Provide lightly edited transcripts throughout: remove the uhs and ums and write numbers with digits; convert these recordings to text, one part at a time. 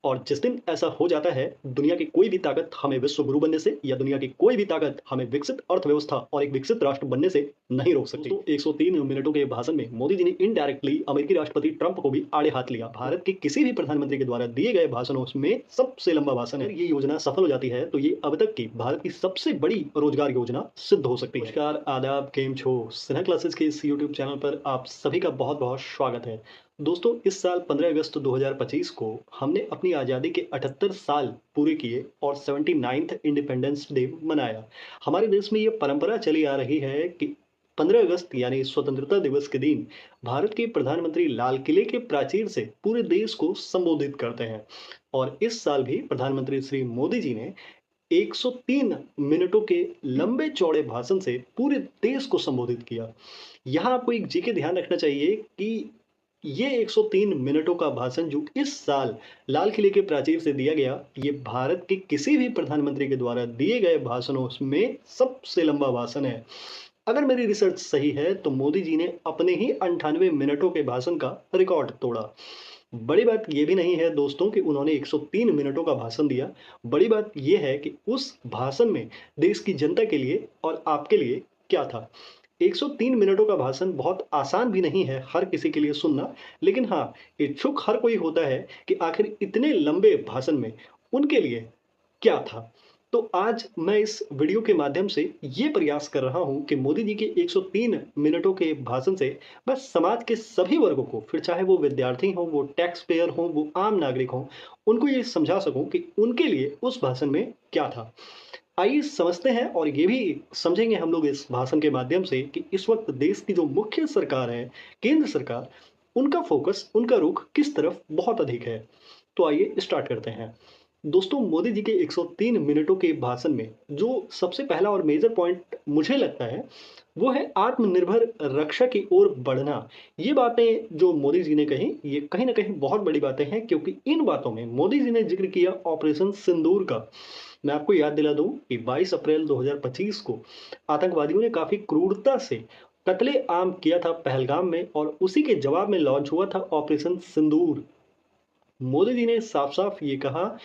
और जिस दिन ऐसा हो जाता है, दुनिया की कोई भी ताकत हमें विश्व गुरु बनने से या दुनिया की कोई भी ताकत हमें विकसित अर्थव्यवस्था और एक विकसित राष्ट्र बनने से नहीं रोक सकती। दोस्तों, 103 मिनटों के भाषण में मोदी जी ने इनडायरेक्टली अमेरिकी राष्ट्रपति ट्रंप को भी आड़े हाथ लिया। भारत के किसी भी प्रधानमंत्री के द्वारा दिए गए भाषणों में सबसे लंबा भाषण है। अगर ये योजना सफल हो जाती है तो ये अब तक की भारत की सबसे बड़ी रोजगार योजना सिद्ध हो सकती है। नमस्कार, आदाब, केम छो। स्नेहा क्लासेस के इस यूट्यूब चैनल पर आप सभी का बहुत बहुत स्वागत है। दोस्तों, इस साल 15 अगस्त 2025 को हमने अपनी आज़ादी के 78 साल पूरे किए और 79th इंडिपेंडेंस डे मनाया। हमारे देश में ये परंपरा चली आ रही है कि 15 अगस्त यानी स्वतंत्रता दिवस के दिन भारत के प्रधानमंत्री लाल किले के प्राचीर से पूरे देश को संबोधित करते हैं। और इस साल भी प्रधानमंत्री श्री मोदी जी ने 103 मिनटों के लंबे चौड़े भाषण से पूरे देश को संबोधित किया। यहाँ आपको एक जी के ध्यान रखना चाहिए कि ये 103 मिनटों का भाषण जो इस साल लाल किले के प्राचीर से दिया गया, ये भारत के किसी भी प्रधानमंत्री के द्वारा दिए गए भाषणों में सबसे लंबा भाषण है। अगर मेरी रिसर्च सही है तो मोदी जी ने अपने ही 98 मिनटों के भाषण का रिकॉर्ड तोड़ा। बड़ी बात ये भी नहीं है दोस्तों कि उन्होंने 103 मिनटों का भाषण दिया। बड़ी बात ये है कि उस भाषण में देश की जनता के लिए और आपके लिए क्या था। 103 मिनटों का भाषण बहुत आसान भी नहीं है हर किसी के लिए सुनना, लेकिन हाँ, इच्छुक हर कोई होता है कि आखिर इतने लंबे भाषण में उनके लिए क्या था। तो आज मैं इस वीडियो के माध्यम से ये प्रयास कर रहा हूँ कि मोदी जी के 103 मिनटों के भाषण से मैं समाज के सभी वर्गों को, फिर चाहे वो विद्यार्थी हों, वो टैक्स पेयर हों, वो आम नागरिक हों, उनको ये समझा सकूं कि उनके लिए उस भाषण में क्या था। आइए समझते हैं और ये भी समझेंगे हम लोग इस भाषण के माध्यम से कि इस वक्त देश की जो मुख्य सरकार है, केंद्र सरकार, उनका फोकस, उनका रुख किस तरफ बहुत अधिक है। तो आइए स्टार्ट करते हैं। दोस्तों, मोदी जी के 103 मिनटों के भाषण में जो सबसे पहला और मेजर पॉइंट मुझे लगता है, वो है आत्मनिर्भर रक्षा की ओर बढ़ना। ये बातें जो मोदी जी ने कही, ये कहीं न कहीं बहुत बड़ी बातें हैं, क्योंकि इन बातों में मोदी जी ने ज़िक्र किया ऑपरेशन सिंदूर का। मैं आपको याद दिला दूँ कि 22 अप्रैल 2025 को आतंकवादियों ने काफ़ी क्रूरता से कत्ले-आम किया था पहलगाम में, और उसी के जवाब में लॉन्च हुआ था ऑपरेशन सिंदूर। मोदी जी ने साफ-साफ ये कहा,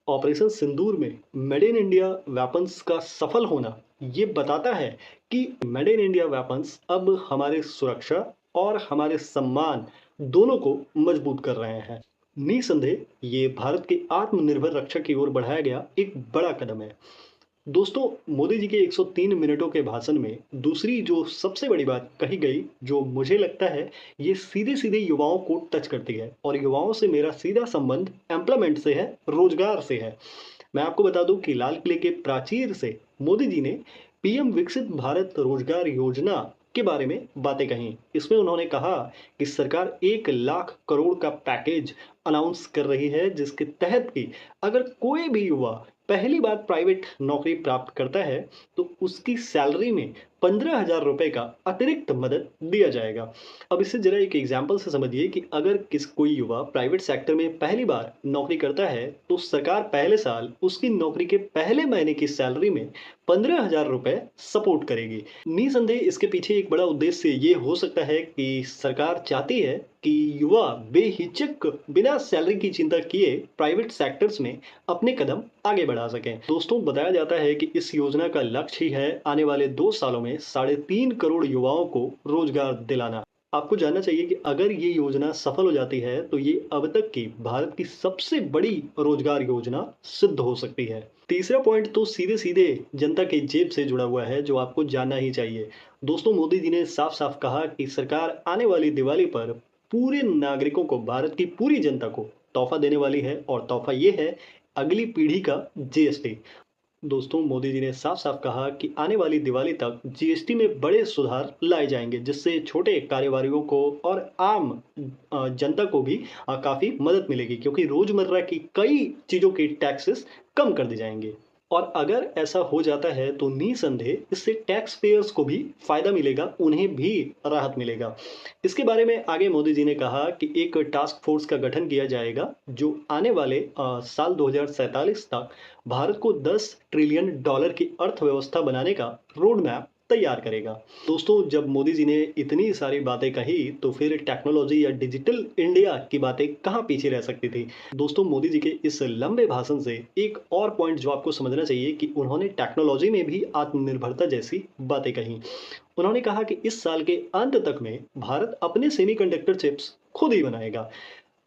ऑपरेशन सिंदूर में मेड इन इंडिया वेपन्स का सफल होना ये बताता है कि मेड इन इंडिया वेपन्स अब हमारे सुरक्षा और हमारे सम्मान दोनों को मजबूत कर रहे हैं। निसंदेह ये भारत के आत्मनिर्भर रक्षा की ओर बढ़ाया गया एक बड़ा कदम है। दोस्तों, मोदी जी के 103 मिनटों के भाषण में दूसरी जो सबसे बड़ी बात कही गई, जो मुझे लगता है ये सीधे-सीधे युवाओं को टच करती है, और युवाओं से मेरा सीधा संबंध एम्प्लॉयमेंट से है, रोजगार से है। मैं आपको बता दूं कि लाल किले के प्राचीर से मोदी जी ने पीएम विकसित भारत रोजगार योजना के बारे में बातें कहीं। इसमें उन्होंने कहा कि सरकार 1 लाख करोड़ का पैकेज अनाउंस कर रही है, जिसके तहत कि अगर कोई भी युवा पहली बार प्राइवेट नौकरी प्राप्त करता है तो उसकी सैलरी में 15,000 रुपए का अतिरिक्त मदद दिया जाएगा। अब इसे जरा एक एग्जाम्पल से समझिए कि अगर कोई युवा प्राइवेट सेक्टर में पहली बार नौकरी करता है तो सरकार पहले साल उसकी नौकरी के पहले महीने की सैलरी में 15,000 रुपए सपोर्ट करेगी। निसंदेह इसके पीछे एक बड़ा उद्देश्य ये हो सकता है कि सरकार चाहती है कि युवा बेहिचक बिना सैलरी की चिंता किए प्राइवेट सेक्टर्स में अपने कदम आगे बढ़ा सकें। दोस्तों, बताया जाता है कि इस योजना का लक्ष्य ही है आने वाले 2 सालों में 3.5 करोड़ युवाओं को रोजगार दिलाना। आपको जानना चाहिए कि अगर ये योजना सफल हो जाती है तो ये अब तक की भारत की सबसे बड़ी रोजगार योजना सिद्ध हो सकती है। तीसरा पॉइंट तो सीधे-सीधे जनता की जेब से जुड़ा हुआ है, जो आपको जानना ही चाहिए। दोस्तों, मोदी जी ने साफ-साफ कहा कि सरकार आने वाली दिवाली पर पूरे नागरिकों को, भारत की पूरी जनता को तोहफा देने वाली है, और तोहफा ये है अगली पीढ़ी का जीएसटी। दोस्तों, मोदी जी ने साफ-साफ कहा कि आने वाली दिवाली तक जीएसटी में बड़े सुधार लाए जाएंगे, जिससे छोटे कारोबारियों को और आम जनता को भी काफ़ी मदद मिलेगी, क्योंकि रोज़मर्रा की कई चीज़ों के टैक्सेस कम कर दिए जाएंगे। और अगर ऐसा हो जाता है तो निसंदेह इससे टैक्स पेयर्स को भी फ़ायदा मिलेगा, उन्हें भी राहत मिलेगा। इसके बारे में आगे मोदी जी ने कहा कि एक टास्क फोर्स का गठन किया जाएगा, जो आने वाले साल 2047 तक भारत को $10 ट्रिलियन की अर्थव्यवस्था बनाने का रोड मैप तैयार करेगा। दोस्तों, जब मोदी जी ने इतनी सारी बातें कही तो फिर टेक्नोलॉजी या डिजिटल इंडिया की बातें कहाँ पीछे रह सकती थी। दोस्तों, मोदी जी के इस लंबे भाषण से एक और पॉइंट जो आपको समझना चाहिए कि उन्होंने टेक्नोलॉजी में भी आत्मनिर्भरता जैसी बातें कही। उन्होंने कहा कि इस साल के अंत तक में भारत अपने सेमीकंडक्टर चिप्स खुद ही बनाएगा।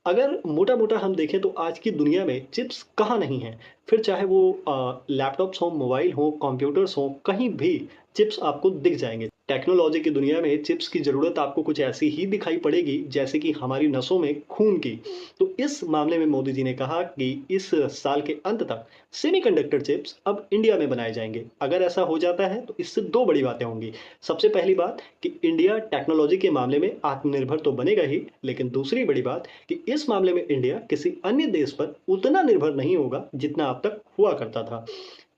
अगर मोटा-मोटा हम देखें तो आज की दुनिया में चिप्स कहाँ नहीं हैं। फिर चाहे वो लैपटॉप्स हों, मोबाइल हों, कंप्यूटर्स हों, कहीं भी चिप्स आपको दिख जाएँगे। टेक्नोलॉजी की दुनिया में चिप्स की ज़रूरत आपको कुछ ऐसी ही दिखाई पड़ेगी जैसे कि हमारी नसों में खून की। तो इस मामले में मोदी जी ने कहा कि इस साल के अंत तक सेमीकंडक्टर चिप्स अब इंडिया में बनाए जाएँगे। अगर ऐसा हो जाता है तो इससे 2 बड़ी बातें होंगी। सबसे पहली बात कि इंडिया टेक्नोलॉजी के मामले में आत्मनिर्भर तो बनेगा ही, लेकिन दूसरी बड़ी बात कि इस मामले में इंडिया किसी अन्य देश पर उतना निर्भर नहीं होगा जितना अब तक हुआ करता था।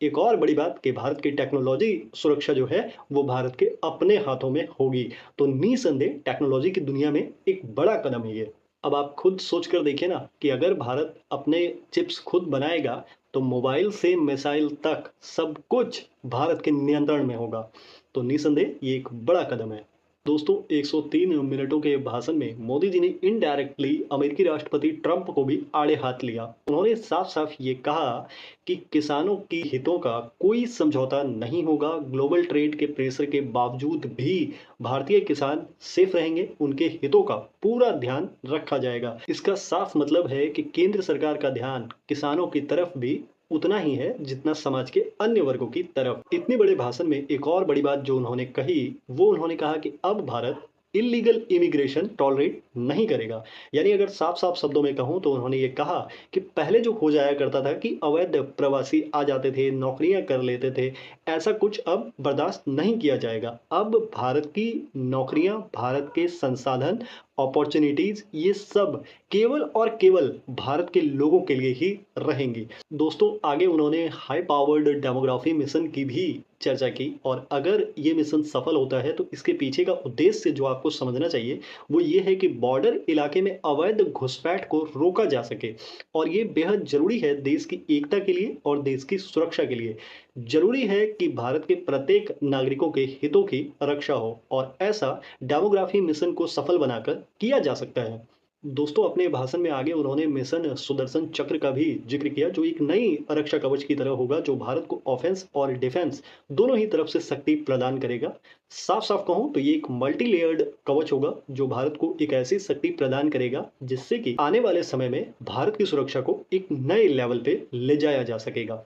एक और बड़ी बात कि भारत की टेक्नोलॉजी सुरक्षा जो है वो भारत के अपने हाथों में होगी। तो निसंदेह टेक्नोलॉजी की दुनिया में एक बड़ा कदम है ये। अब आप खुद सोच कर देखिए ना कि अगर भारत अपने चिप्स खुद बनाएगा तो मोबाइल से मिसाइल तक सब कुछ भारत के नियंत्रण में होगा। तो निसंदेह ये एक बड़ा कदम है। दोस्तों, 103 मिनटों के भाषण में मोदी जी ने इनडायरेक्टली अमेरिकी राष्ट्रपति ट्रंप को भी आड़े हाथ लिया। उन्होंने साफ-साफ ये कहा कि किसानों की हितों का कोई समझौता नहीं होगा। ग्लोबल ट्रेड के प्रेशर के बावजूद भी भारतीय किसान सेफ रहेंगे, उनके हितों का पूरा ध्यान रखा जाएगा। इसका साफ मतलब है कि केंद्र सरकार का ध्यान किसानों की तरफ भी उतना ही है जितना समाज के अन्य वर्गों की तरफ। इतने बड़े भाषण में एक और बड़ी बात जो उन्होंने कही, वो उन्होंने कहा कि अब भारत इल्लीगल इमिग्रेशन टॉलरेट नहीं करेगा। यानी अगर साफ-साफ शब्दों में कहूँ तो उन्होंने ये कहा कि पहले जो हो जाया करता था कि अवैध प्रवासी आ जाते थे, नौकरियाँ कर लेते थे, ऐसा कुछ अब बर्दाश्त नहीं किया जाएगा। अब भारत की नौकरियाँ, भारत के संसाधन, अपॉर्च्युनिटीज़ ये सब केवल और केवल भारत के लोगों के लिए ही रहेंगी। दोस्तों, आगे उन्होंने हाई पावर्ड डेमोग्राफी मिशन की भी चर्चा की और अगर ये मिशन सफल होता है तो इसके पीछे का उद्देश्य जो आपको समझना चाहिए वो ये है कि बॉर्डर इलाके में अवैध घुसपैठ को रोका जा सके और ये बेहद जरूरी है देश की एकता के लिए और देश की सुरक्षा के लिए। जरूरी है कि भारत के प्रत्येक नागरिकों के हितों की रक्षा हो और ऐसा डेमोग्राफी मिशन को सफल बनाकर किया जा सकता है। दोस्तों, अपने भाषण में आगे उन्होंने मिशन सुदर्शन चक्र का भी जिक्र किया जो एक नई रक्षा कवच की तरह होगा जो भारत को ऑफेंस और डिफेंस दोनों ही तरफ से शक्ति प्रदान करेगा। साफ-साफ कहूँ तो ये एक मल्टी लेयर्ड कवच होगा जो भारत को एक ऐसी शक्ति प्रदान करेगा जिससे कि आने वाले समय में भारत की सुरक्षा को एक नए लेवल पे ले जाया जा सकेगा।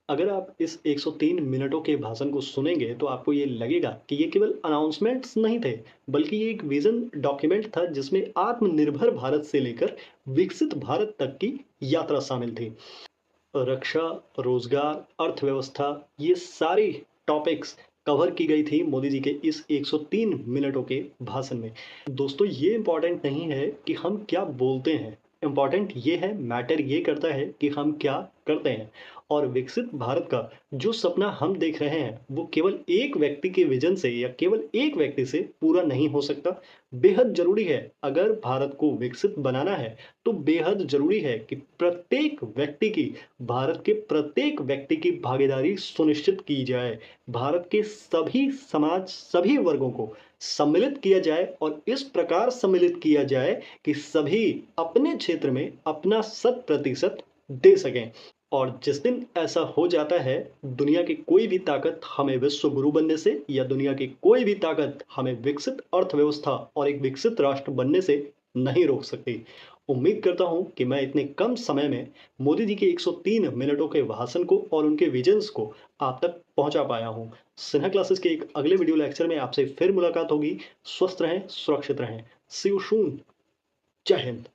अगर आप इस 103 मिनटों के भाषण को सुनेंगे तो आपको ये लगेगा कि ये केवल अनाउंसमेंट्स नहीं थे, बल्कि ये एक विज़न डॉक्यूमेंट था जिसमें आत्मनिर्भर भारत से लेकर विकसित भारत तक की यात्रा शामिल थी। रक्षा, रोजगार, अर्थव्यवस्था ये सारी टॉपिक्स कवर की गई थी मोदी जी के इस 103 मिनटों के भाषण में। दोस्तों, ये इम्पोर्टेंट नहीं है कि हम क्या बोलते हैं, इम्पोर्टेंट ये है, मैटर ये करता है कि हम क्या करते हैं। और विकसित भारत का जो सपना हम देख रहे हैं वो केवल एक व्यक्ति के विजन से या केवल एक व्यक्ति से पूरा नहीं हो सकता। बेहद जरूरी है, अगर भारत को विकसित बनाना है तो बेहद जरूरी है कि प्रत्येक व्यक्ति की, भारत के प्रत्येक व्यक्ति की भागीदारी सुनिश्चित की जाए। भारत के सभी समाज, सभी वर्गों को सम्मिलित किया जाए और इस प्रकार सम्मिलित किया जाए कि सभी अपने क्षेत्र में अपना 100% दे सकें। और जिस दिन ऐसा हो जाता है, दुनिया की कोई भी ताकत हमें विश्व गुरु बनने से या दुनिया की कोई भी ताकत हमें विकसित अर्थव्यवस्था और एक विकसित राष्ट्र बनने से नहीं रोक सकती। उम्मीद करता हूं कि मैं इतने कम समय में मोदी जी के 103 मिनटों के भाषण को और उनके विजन्स को आप तक पहुंचा पाया हूं। सिन्हा क्लासेस के एक अगले वीडियो लेक्चर में आपसे फिर मुलाकात होगी। स्वस्थ रहें, सुरक्षित रहें। सी यू सून। जय हिंद।